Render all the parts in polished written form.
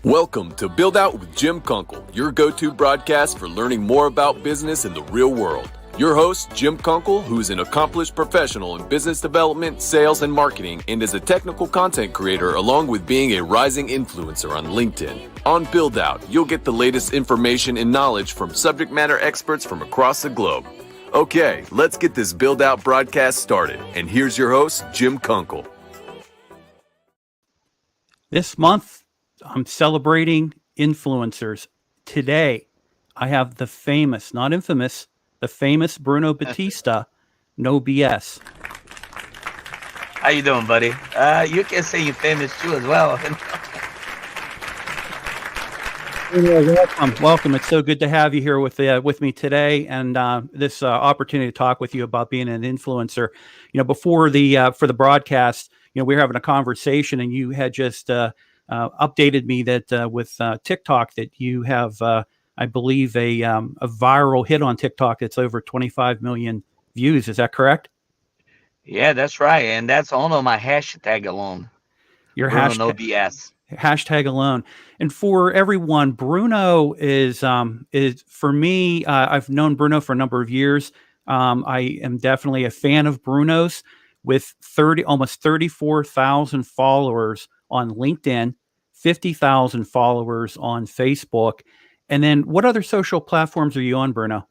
Welcome to Build Out with Jim Kunkel, your go-to broadcast for learning more about business in the real world. Your host, Jim Kunkel, who's an accomplished professional in business development, sales, and marketing, and is a technical content creator along with being a rising influencer on LinkedIn. On Build Out, you'll get the latest information and knowledge from subject matter experts from across the globe. Okay, let's get this Build Out broadcast started. And here's your host, Jim Kunkel. This month, I'm celebrating influencers. Today, I have the famous, not infamous, the famous Brunno Batista, no BS. How you doing, buddy? You can say you're famous too as well. Welcome. It's so good to have you here with me today, and this opportunity to talk with you about being an influencer. You know, before the for the broadcast, you know, we were having a conversation, and you had just updated me that with TikTok that you have, I believe, a viral hit on TikTok that's over 25 million views. Is that correct? Yeah, that's right, and that's all on my hashtag alone. Your Brunno hashtag, no BS. Hashtag alone. And for everyone, Brunno is for me. I've known Brunno for a number of years. I am definitely a fan of Brunno's, with almost 34,000 followers on LinkedIn, 50,000 followers on Facebook. And then what other social platforms are you on, Brunno?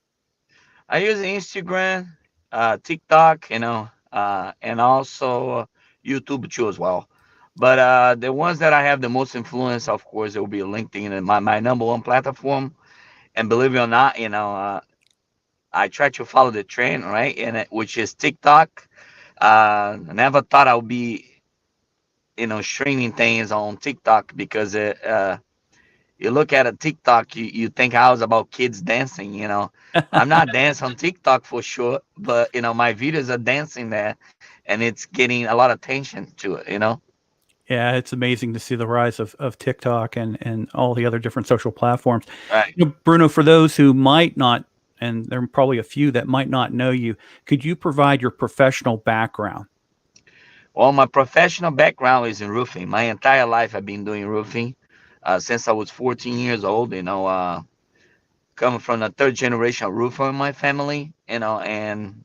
I use Instagram, TikTok, and also YouTube too as well. But the ones that I have the most influence, of course, it will be LinkedIn, and my number one platform. And believe it or not, I try to follow the trend, right? Which is TikTok. I never thought I would be, streaming things on TikTok because you look at a TikTok, you think I was about kids dancing, I'm not dancing on TikTok for sure, but, my videos are dancing there, and it's getting a lot of attention to it. Yeah, it's amazing to see the rise of TikTok and all the other different social platforms. Right. Brunno, for those who might not, and there are probably a few that might not know you, could you provide your professional background? Well, my professional background is in roofing. My entire life I've been doing roofing since I was 14 years old, coming from a third generation roofer in my family, and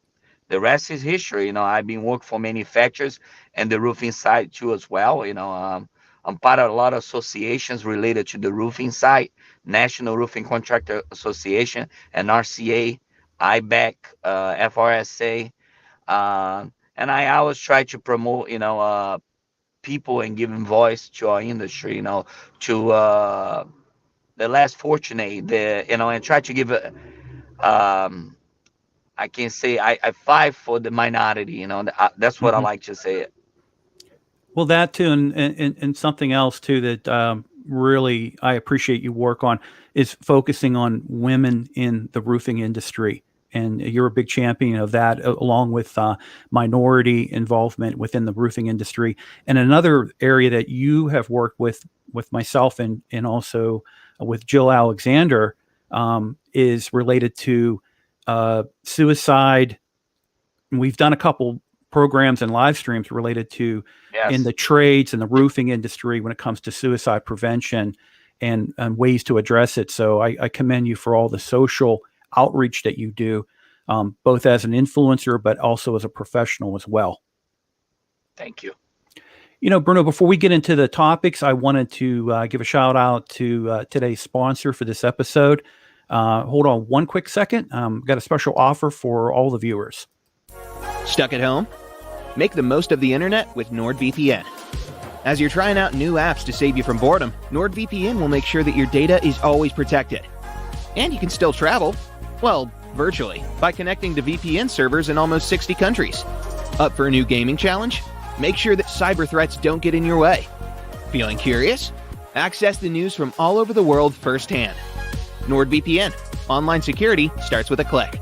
the rest is history. I've been working for manufacturers and the roofing side too as well. I'm part of a lot of associations related to the roofing side, National Roofing Contractor Association, and RCA, IBEC, FRSA. And I always try to promote, people and giving voice to our industry, to the less fortunate, and try to give it. I can say I fight for the minority. That's what I like to say. Well, that too, and something else too that really I appreciate you work on is focusing on women in the roofing industry. And you're a big champion of that, along with minority involvement within the roofing industry. And another area that you have worked with myself and also with Jill Alexander is related to suicide. And we've done a couple programs and live streams related to in the trades and the roofing industry when it comes to suicide prevention and ways to address it. So I commend you for all the social outreach that you do, both as an influencer, but also as a professional as well. Thank you. Brunno, before we get into the topics, I wanted to give a shout out to today's sponsor for this episode. Hold on one quick second. Got a special offer for all the viewers. Stuck at home? Make the most of the internet with NordVPN. As you're trying out new apps to save you from boredom, NordVPN will make sure that your data is always protected. And you can still travel. Well, virtually, by connecting to VPN servers in almost 60 countries. Up for a new gaming challenge? Make sure that cyber threats don't get in your way. Feeling curious? Access the news from all over the world firsthand. NordVPN. Online security starts with a click.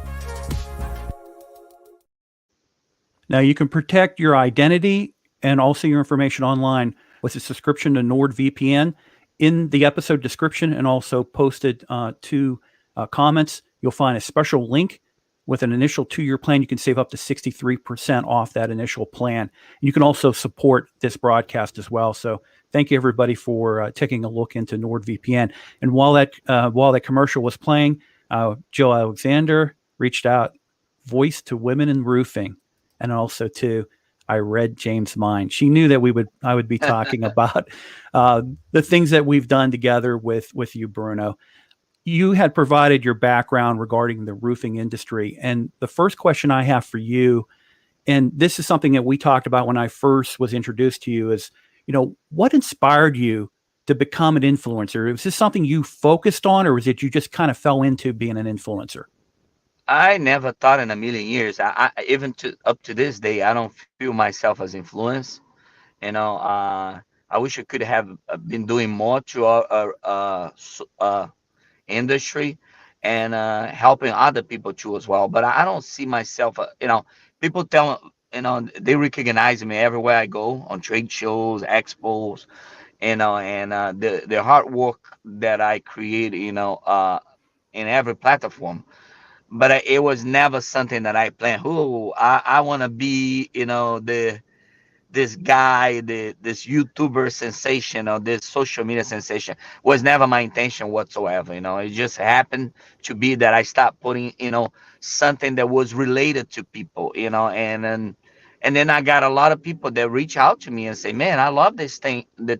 Now you can protect your identity and also your information online with a subscription to NordVPN. In the episode description and also posted to comments, you'll find a special link with an initial 2-year plan. You can save up to 63% off that initial plan. You can also support this broadcast as well. So thank you everybody for taking a look into NordVPN. And while that commercial was playing, Jill Alexander reached out, voice to women in roofing, and also to I read James' mind. She knew that I would be talking about the things that we've done together with you, Brunno. You had provided your background regarding the roofing industry, and the first question I have for you, and this is something that we talked about when I first was introduced to you, is what inspired you to become an influencer? Was this something you focused on, or was it you just kind of fell into being an influencer? I never thought in a million years. I even to up to this day, I don't feel myself as influence. You know, I wish I could have been doing more to our industry and helping other people too as well. But I don't see myself. People tell they recognize me everywhere I go on trade shows, expos, and the hard work that I create, in every platform. But it was never something that I planned. Oh, I want to be, this guy, this YouTuber sensation or this social media sensation was never my intention whatsoever. It just happened to be that I stopped putting, something that was related to people, and then I got a lot of people that reach out to me and say, "Man, I love the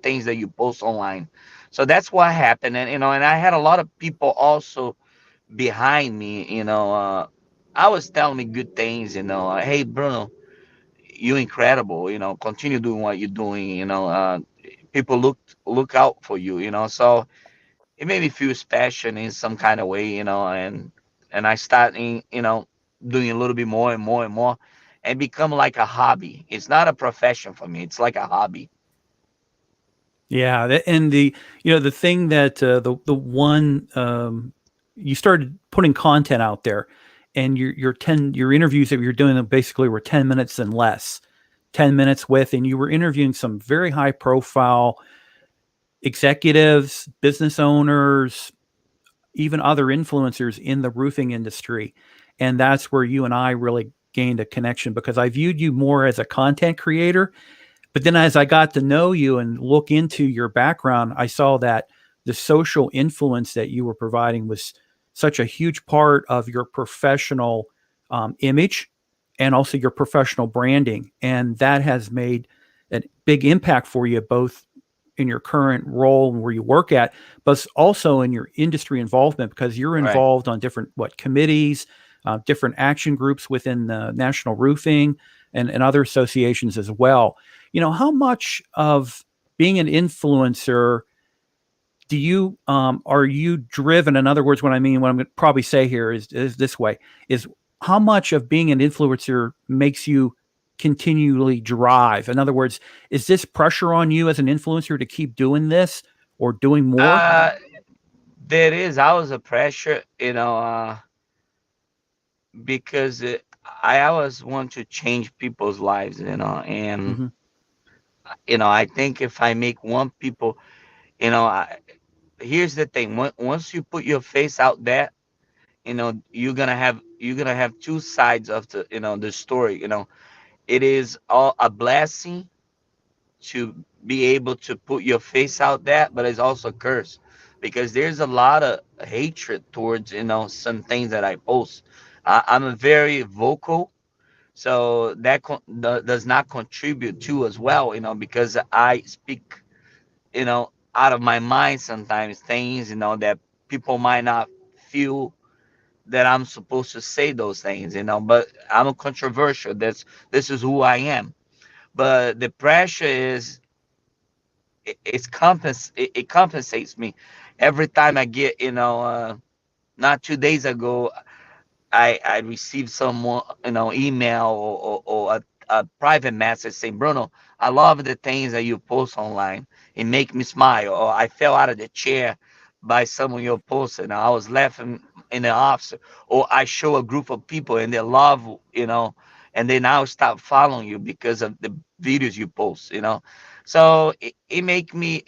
things that you post online." So that's what happened, and I had a lot of people also behind me. I was telling me good things. Hey, Bruno, you incredible, continue doing what you're doing, people look out for you, so it made me feel special in some kind of way, and I started, doing a little bit more and more and more, and become like a hobby. It's not a profession for me, it's like a hobby. Yeah, and the thing that the one you started putting content out there, and your interviews that you're doing basically were 10 minutes and less, 10 minutes with, and you were interviewing some very high profile executives, business owners, even other influencers in the roofing industry, and that's where you and I really gained a connection because I viewed you more as a content creator, but then as I got to know you and look into your background, I saw that the social influence that you were providing was such a huge part of your professional image and also your professional branding. And that has made a big impact for you, both in your current role where you work at, but also in your industry involvement because you're Right. involved on different committees, different action groups within the National Roofing and other associations as well. How much of being an influencer do you are you driven? In other words, what I'm going to probably say here is this way: is how much of being an influencer makes you continually drive? In other words, is this pressure on you as an influencer to keep doing this or doing more? uh there is always a pressure, because I always want to change people's lives, and Hmm. I think if I make one people, here's the thing: once you put your face out there, you're gonna have two sides of the story. It is all a blessing to be able to put your face out there, but it's also a curse because there's a lot of hatred towards some things that I post. I'm a very vocal, so that does not contribute to as well, because I speak, out of my mind sometimes things, that people might not feel that I'm supposed to say those things, but I'm a controversial. This is who I am. But the pressure is it compensates me every time I get, not 2 days ago I received some email or a private message saying, Bruno, I love the things that you post online. It make me smile. Or I fell out of the chair by some of your posts and I was laughing in the office. Or I show a group of people and they love, and they now start following you because of the videos you post. So it make me,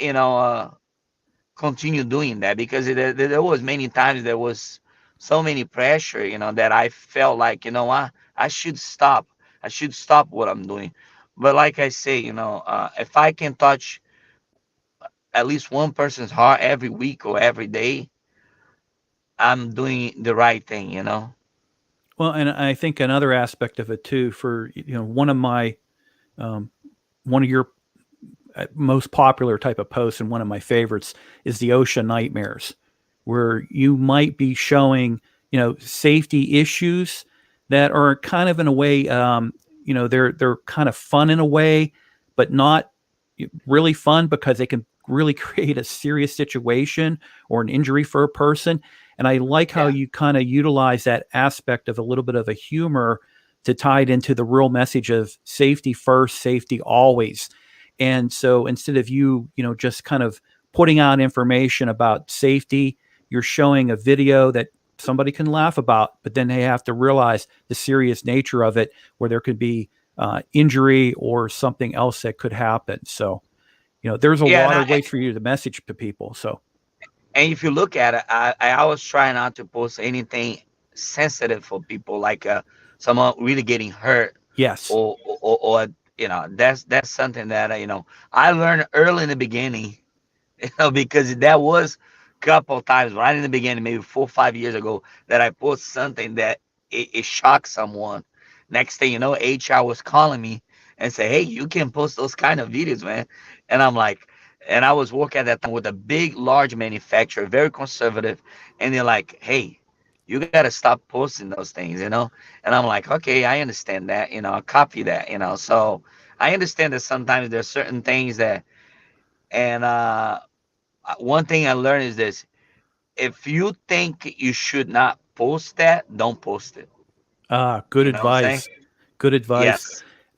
continue doing that because there was many times there was so many pressure, that I felt like, what, I should stop. I should stop what I'm doing. But like I say, if I can touch at least one person's heart every week or every day, I'm doing the right thing, you know? Well, and I think another aspect of it too, for um, one of your most popular type of posts and one of my favorites is the OSHA nightmares, where you might be showing, safety issues that are kind of in a way, they're kind of fun in a way, but not really fun because they can really create a serious situation or an injury for a person. And I like how Yeah. you kind of utilize that aspect of a little bit of a humor to tie it into the real message of safety first, safety always. And so instead of you, just kind of putting out information about safety, you're showing a video that somebody can laugh about, but then they have to realize the serious nature of it, where there could be injury or something else that could happen. So, there's a Yeah, and lot of ways for you to message to people. So, if you look at it, I always try not to post anything sensitive for people, like someone really getting hurt, yes. or that's something that I learned early in the beginning, because that was a couple of times right in the beginning, maybe 4 or 5 years ago, that I posted something that it shocked someone. Next thing you know, HR was calling me and say, "Hey, you can post those kind of videos, man." And I'm like, and I was working at that time with a big, large manufacturer, very conservative, and they're like, "Hey, you gotta stop posting those things." And I'm like, "Okay, I understand that, I copy that." So I understand that sometimes there's certain things that, and one thing I learned is this: if you think you should not post that, don't post it. Good You know what I'm saying? advice. Good advice.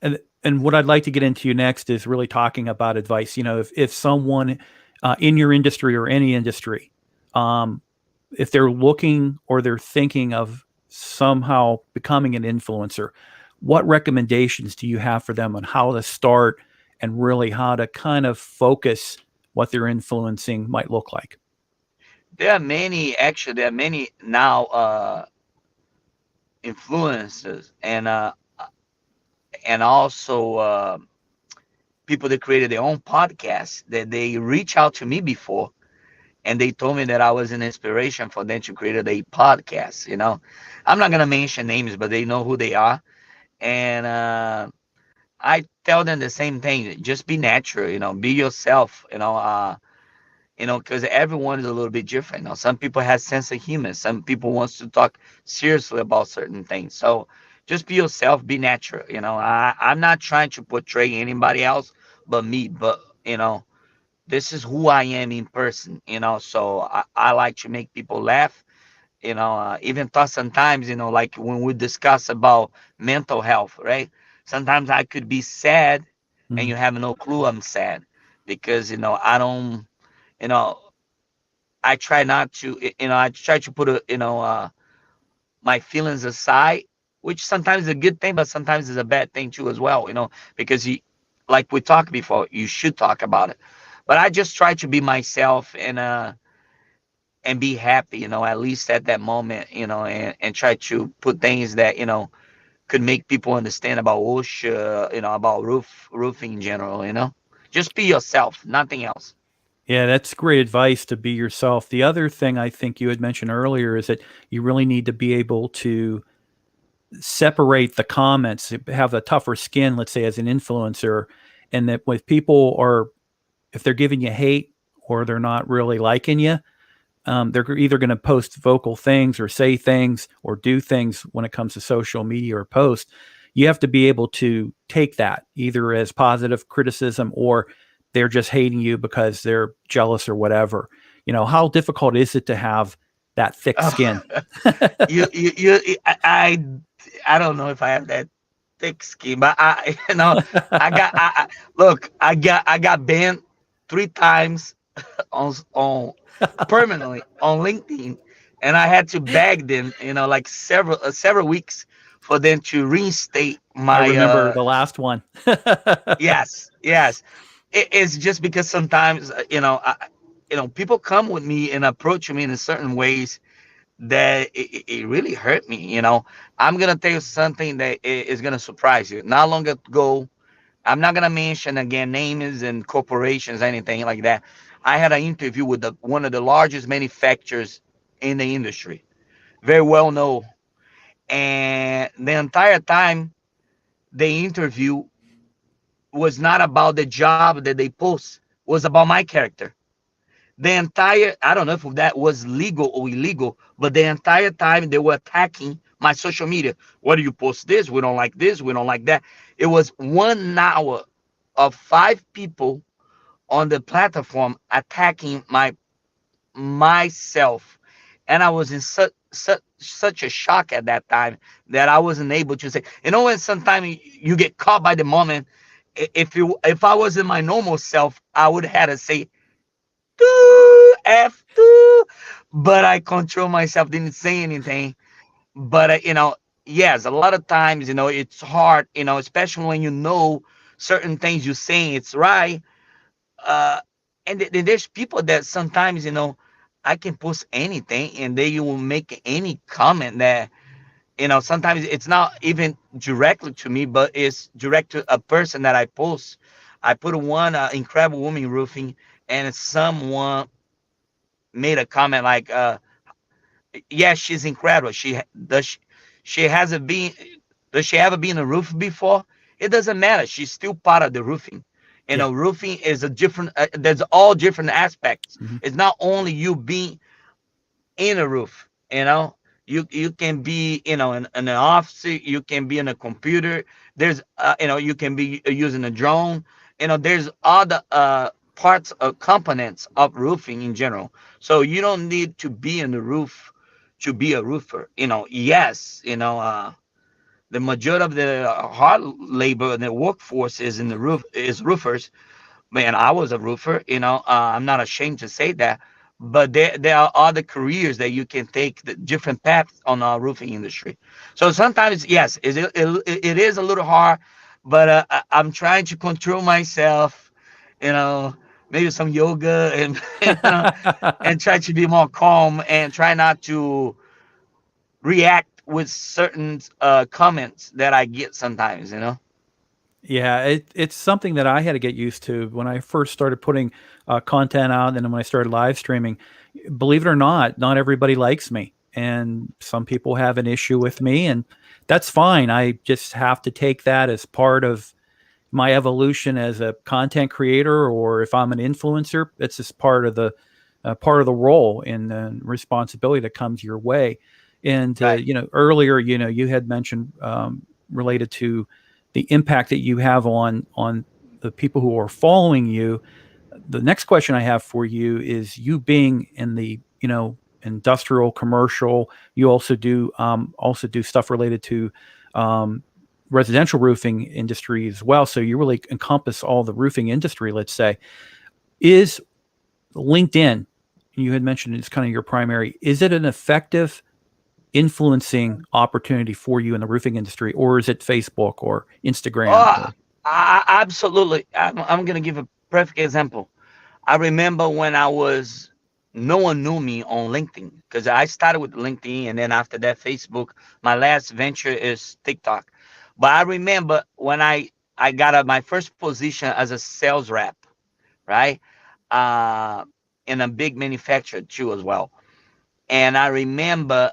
Yes. And what I'd like to get into next is really talking about advice. If someone in your industry or any industry, um, if they're looking or they're thinking of somehow becoming an influencer, what recommendations do you have for them on how to start and really how to kind of focus what they're influencing might look like? There are many now influencers, and also people that created their own podcasts, that they reach out to me before, and they told me that I was an inspiration for them to create a podcast. I'm not gonna mention names, but they know who they are, and I tell them the same thing: just be natural, be yourself, because everyone is a little bit different. Some people have sense of humor. Some people wants to talk seriously about certain things. So just be yourself, be natural. I'm not trying to portray anybody else but me, but this is who I am in person. So I like to make people laugh. Even thought sometimes, like when we discuss about mental health, right? Sometimes I could be sad, and Mhm. you have no clue I'm sad, because I don't, you know I try not to, I try to put my feelings aside, which sometimes is a good thing, but sometimes is a bad thing too as well, because like we talked before, you should talk about it. But I just try to be myself, and be happy, at least at that moment, and try to put things that, could make people understand about OSHA, about roofing in general. Just be yourself, nothing else. Yeah, that's great advice to be yourself. The other thing I think you had mentioned earlier is that you really need to be able to separate the comments, have a tougher skin, let's say, as an influencer, and that with people are, if they're giving you hate or they're not really liking you, they're either going to post vocal things or say things or do things when it comes to social media or post. You have to be able to take that either as positive criticism or they're just hating you because they're jealous or whatever. How difficult is it to have that thick Oh, skin? I don't know if I have that thick skin, but I got look, I got banned 3 times on permanently on LinkedIn, and I had to beg them, like several weeks for them to reinstate I my remember the last one. yes, yes. It's just because sometimes people come with me and approach me in certain ways that it really hurt me. I'm gonna tell you something that is gonna surprise you. Not long ago, I'm not gonna mention again names and corporations, anything like that. I had an interview with one of the largest manufacturers in the industry, very well known. And the entire time, the interview was not about the job that they post, was about my character. The entire, I don't know if that was legal or illegal, but the entire time they were attacking my social media. Why do you post this? We don't like this. We don't like that. It was 1 hour of 5 people on the platform attacking myself, and I was in such a shock at that time that I wasn't able to say. You know, when sometimes you get caught by the moment. If I was in my normal self, I would have to say F2, but I control myself, didn't say anything. But yes, a lot of times, it's hard, especially when certain things you're saying it's right. uh and there's people that sometimes, I can post anything and they will make any comment that, sometimes it's not even directly to me, but it's direct to a person that I post. I put one incredible woman roofing, and someone made a comment like, yeah, she's incredible. She hasn't been, does she ever been in a roof before? It doesn't matter. She's still part of the roofing. Yeah. Roofing is a different, there's all different aspects. Mhm. It's not only you being in a roof. You can be, in an office. You can be in a computer. There's you can be using a drone. There's other parts of components of roofing in general. So you don't need to be in the roof to be a roofer. Yes, the majority of the hard labor and the workforce is in the roof, is roofers. Man, I was a roofer. I'm not ashamed to say that. But there are other careers that you can take, the different paths on our roofing industry. So sometimes, yes, it is a little hard, but I'm trying to control myself. You know, maybe some yoga and and try to be more calm and try not to react with certain comments that I get sometimes. Yeah, it's something that I had to get used to when I first started putting content out, and then when I started live streaming. Believe it or not everybody likes me, and some people have an issue with me, and that's fine. I just have to take that as part of my evolution as a content creator, or if I'm an influencer, it's just part of the role and responsibility that comes your way. And Right. earlier, you had mentioned related to the impact that you have on the people who are following you. The next question I have for you is, you being in the industrial commercial, you also do stuff related to um, residential roofing industry as well. So you really encompass all the roofing industry. Let's say, is LinkedIn, you had mentioned it's kind of your primary. Is it an effective influencing opportunity for you in the roofing industry, or is it Facebook or Instagram? Oh, Or absolutely. I'm going to give a perfect example. I remember when no one knew me on LinkedIn, because I started with LinkedIn, and then after that, Facebook. My last venture is TikTok. But I remember when I got my first position as a sales rep, right? Uh, in a big manufacturer too as well. And I remember,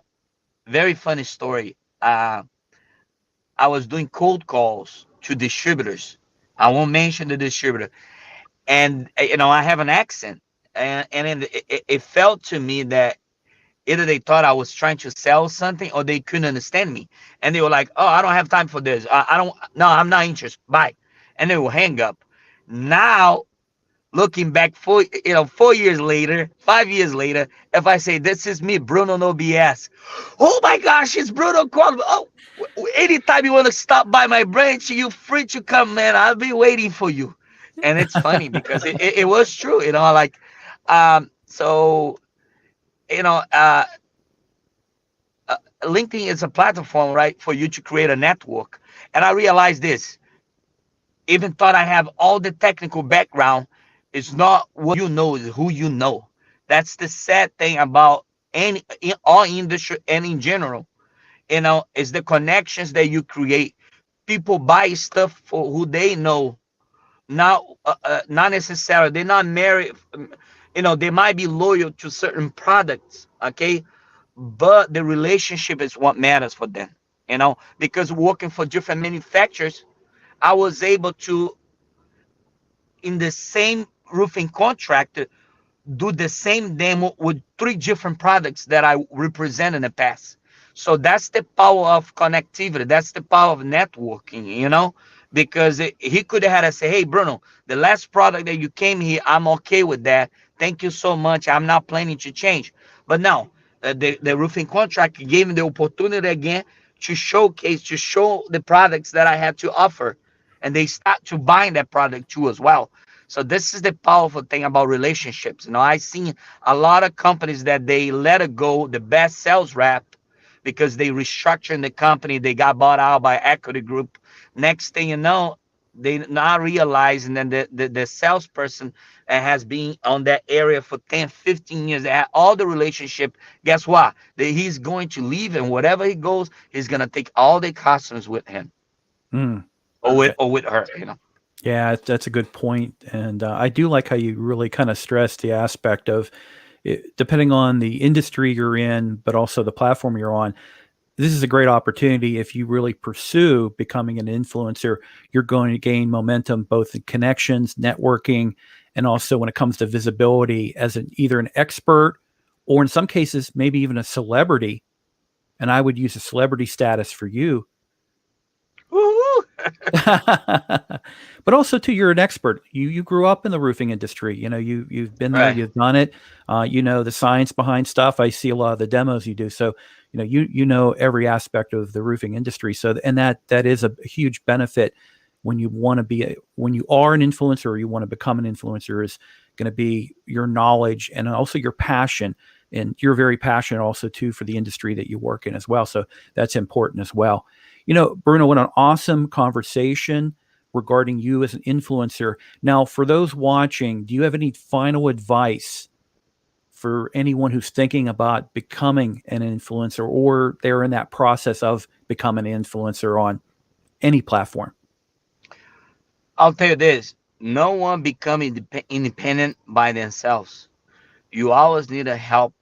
very funny story. I was doing cold calls to distributors. I won't mention the distributor, and I have an accent, and it felt to me that either they thought I was trying to sell something or they couldn't understand me, and they were like, "Oh, I don't have time for this. I don't. No, I'm not interested. Bye," and they will hang up. Now, looking back 4 years later, 5 years later, if I say, "This is me, Bruno, no BS," oh my gosh, it's Bruno called. Oh, anytime you want to stop by my branch, you free to come, man. I'll be waiting for you. And it's funny because it was true, like, so, you know, uh, LinkedIn is a platform, right, for you to create a network. And I realized this, even thought I have all the technical background. It's not what you know, is who you know. That's the sad thing about in all industry and in general, is the connections that you create. People buy stuff for who they know, not necessarily they're not married. they might be loyal to certain products, okay, but the relationship is what matters for them, because working for different manufacturers, I was able to, in the same roofing contract, do the same demo with three different products that I represent in the past. So that's the power of connectivity. That's the power of networking, because he could have had to say, hey, Bruno, the last product that you came here, I'm okay with that. Thank you so much. I'm not planning to change. But now, the roofing contract gave me the opportunity again to showcase, to show the products that I had to offer. And they start to buying that product too as well. So this is the powerful thing about relationships. I've seen a lot of companies that they let it go, the best sales rep, because they restructuring the company. They got bought out by equity group. Next thing you know, they not realizing that the salesperson that has been on that area for 10, 15 years, they had all the relationship. Guess what? That he's going to leave, and wherever he goes, he's going to take all the customers with him Mm. or with her. Yeah, that's a good point. And I do like how you really kind of stress the aspect of it, depending on the industry you're in, but also the platform you're on. This is a great opportunity. If you really pursue becoming an influencer, you're going to gain momentum both in connections, networking, and also when it comes to visibility as either an expert or in some cases, maybe even a celebrity. And I would use a celebrity status for you. Woo-hoo! But also too, you're an expert. You grew up in the roofing industry. You've been there, Right. you've done it. The science behind stuff. I see a lot of the demos you do. So you know every aspect of the roofing industry. So and that is a huge benefit when you want to be when you are an influencer or you want to become an influencer, is going to be your knowledge and also your passion. And you're very passionate also too for the industry that you work in as well. So that's important as well. Bruno, what an awesome conversation regarding you as an influencer. Now, for those watching, do you have any final advice for anyone who's thinking about becoming an influencer or they're in that process of becoming an influencer on any platform? I'll tell you this: no one become independent by themselves. You always need a help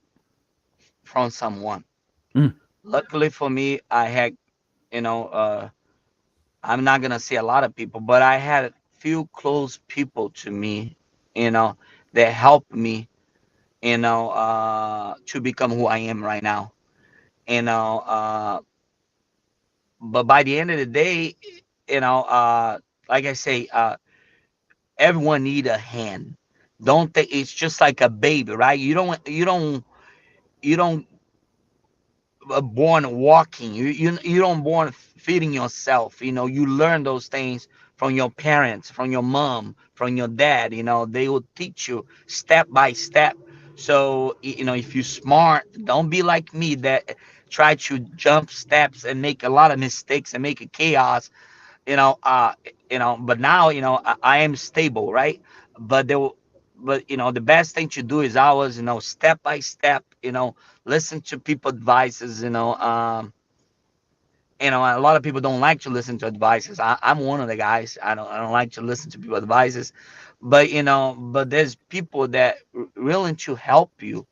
from someone. Mm, Luckily for me, I had, I'm not gonna say a lot of people, but I had a few close people to me, you know, that helped me, to become who I am right now. You know, but by the end of the day, like I say, everyone need a hand. Don't think it's just like a baby, right? You don't born walking. You don't born feeding yourself. You learn those things from your parents, from your mom, from your dad. They will teach you step by step. So if you're smart, don't be like me that try to jump steps and make a lot of mistakes and make a chaos. But now I am stable, right? But there will but the best thing to do is always step by step, listen to people advices. A lot of people don't like to listen to advices. I'm one of the guys. I don't like to listen to people advices, but there's people that willing to help you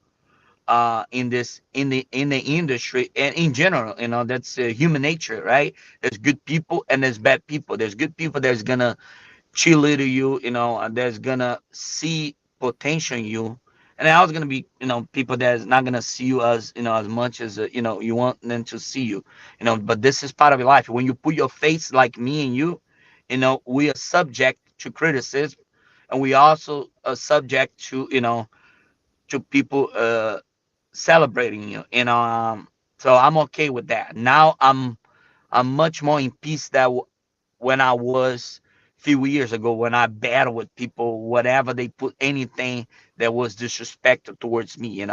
in the industry and in general. That's human nature, right? There's good people and there's bad people. There's good people that's gonna cheerleader you, and there's gonna see potential in you. And there's always gonna be, people that's not gonna see you as, as much as, you want them to see you, but this is part of your life. When you put your face like me and you, we are subject to criticism, and we also are subject to, to people celebrating you, so I'm okay with that. Now I'm much more in peace that when I was few years ago, when I battled with people, whatever they put anything that was disrespectful towards me.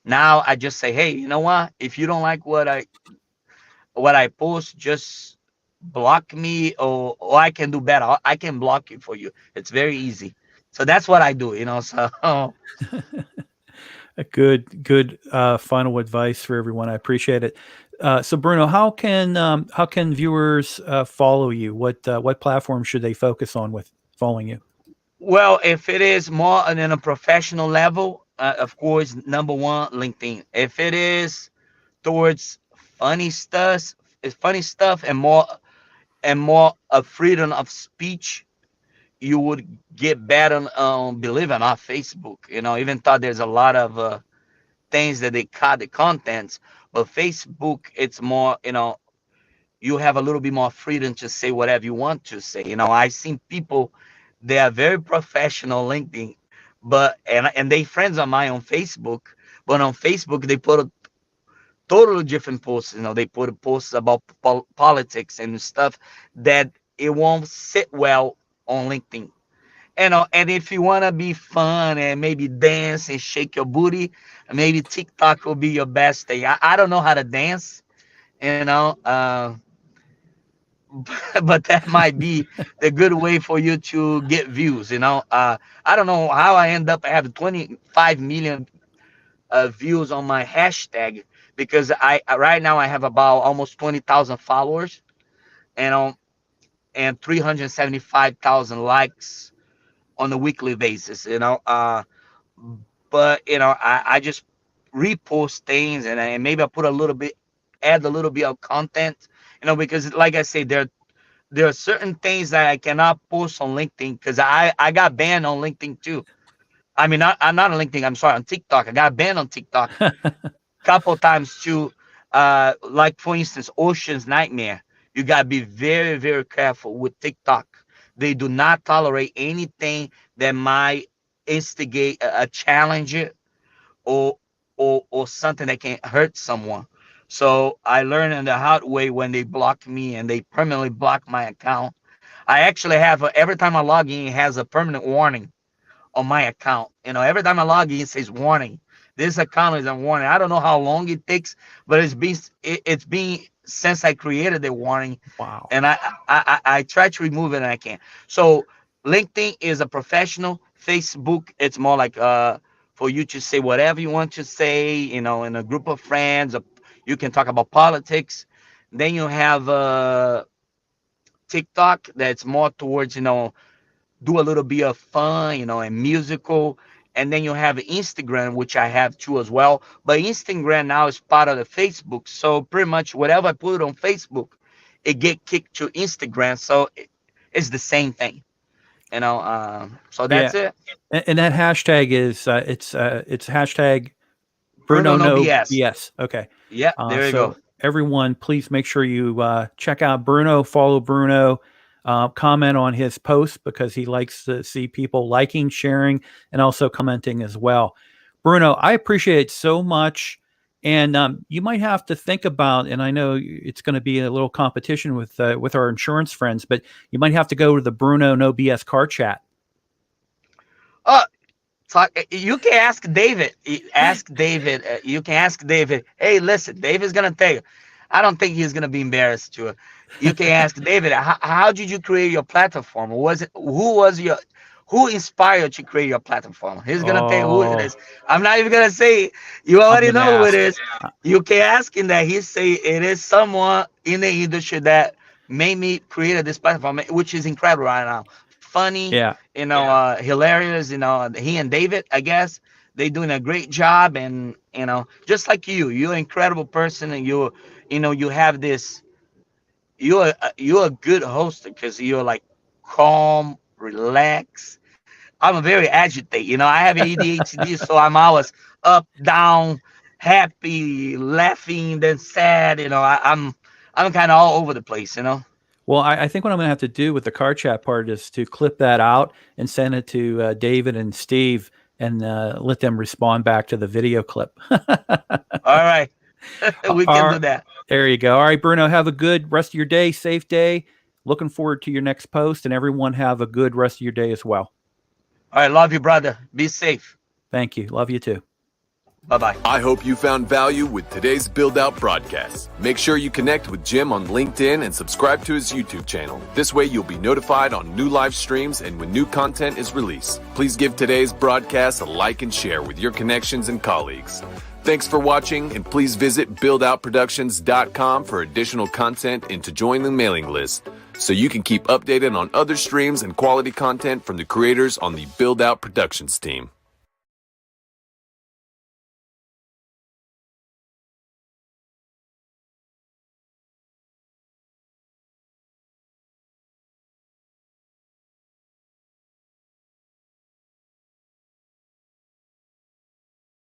Now I just say, hey, you know what? If you don't like what I post, just block me, or I can do better. I can block you for you. It's very easy. So that's what I do. So a good final advice for everyone. I appreciate it. So Bruno, how can viewers follow you? What platform should they focus on with following you? Well, if it is more on a professional level, of course, number one, LinkedIn. If it is towards funny stuff, it's funny stuff and more of freedom of speech, you would get better on, believe it or not, Facebook. Even though there's a lot of things that they cut the contents, but Facebook, it's more, you have a little bit more freedom to say whatever you want to say. I've seen people, they are very professional LinkedIn, but and they friends of mine on Facebook, but on Facebook they put a totally different posts. They put posts about politics and stuff that it won't sit well on LinkedIn. And if you want to be fun and maybe dance and shake your booty, maybe TikTok will be your best thing. I don't know how to dance, you know, uh, but that might be the good way for you to get views. I don't know how I end up having 25 million views on my hashtag, because I right now I have about almost 20,000 followers, and and 375,000 likes on a weekly basis. But I just repost things, and maybe I put a little bit, add a little bit of content. Because like I say, there are certain things that I cannot post on LinkedIn, because I got banned on LinkedIn too. I mean, I'm not on LinkedIn. I'm sorry, on TikTok. I got banned on TikTok couple times too. Like for instance, Ocean's Nightmare. You gotta be very, very careful with TikTok. They do not tolerate anything that might instigate a challenge, or or something that can hurt someone. So I learned in the hard way when they blocked me and they permanently blocked my account. I actually have every time I log in, it has a permanent warning on my account. Every time I log in, it says warning. This account is a warning. I don't know how long it takes, but it's been since I created the warning, Wow. and I try to remove it and I can't. So LinkedIn is a professional. Facebook, it's more like for you to say whatever you want to say. In a group of friends, you can talk about politics. Then you have TikTok, that's more towards do a little bit of fun, and musical. And then you have Instagram, which I have too as well. But Instagram now is part of the Facebook. So pretty much whatever I put on Facebook, it get kicked to Instagram. So it's the same thing, so Yeah. that's it. And that hashtag is it's hashtag Bruno Brunno no no BS. BS. Okay. Yeah, there you So go. everyone, please make sure you check out Bruno, follow Bruno, comment on his posts, because he likes to see people liking, sharing, and also commenting as well. Bruno, I appreciate it so much. And you might have to think about, and I know it's going to be a little competition with our insurance friends, but you might have to go to the Bruno No BS car chat. Uh, you can ask David. Ask David. You can ask David. Hey, listen, David's gonna tell you. I don't think he's gonna be embarrassed to. You can ask David. How did you create your platform? Who inspired you to create your platform? He's gonna tell you who it Oh, is. I'm not even gonna say. You I'm already going to know who it ask. is. You can ask him that. He say it is someone in the industry that made me create this platform, which is incredible right now. Funny, Yeah. hilarious. He and David, I guess, they doing a great job. And just like you're an incredible person, and you have this. You're a good host, because you're like calm, relaxed. I'm a very agitated. I have ADHD, so I'm always up, down, happy, laughing, then sad. I'm kind of all over the place. Well, I think what I'm going to have to do with the car chat part is to clip that out and send it to David and Steve, and let them respond back to the video clip. All right, we can do that. There you go. All right, Bruno, have a good rest of your day, safe day. Looking forward to your next post, and everyone have a good rest of your day as well. All right, love you, brother. Be safe. Thank you. Love you too. Bye-bye. I hope you found value with today's Build Out broadcast. Make sure you connect with Jim on LinkedIn and subscribe to his YouTube channel. This way you'll be notified on new live streams and when new content is released. Please give today's broadcast a like and share with your connections and colleagues. Thanks for watching, and please visit buildoutproductions.com for additional content and to join the mailing list. so you can keep updated on other streams and quality content from the creators on the Build Out Productions team.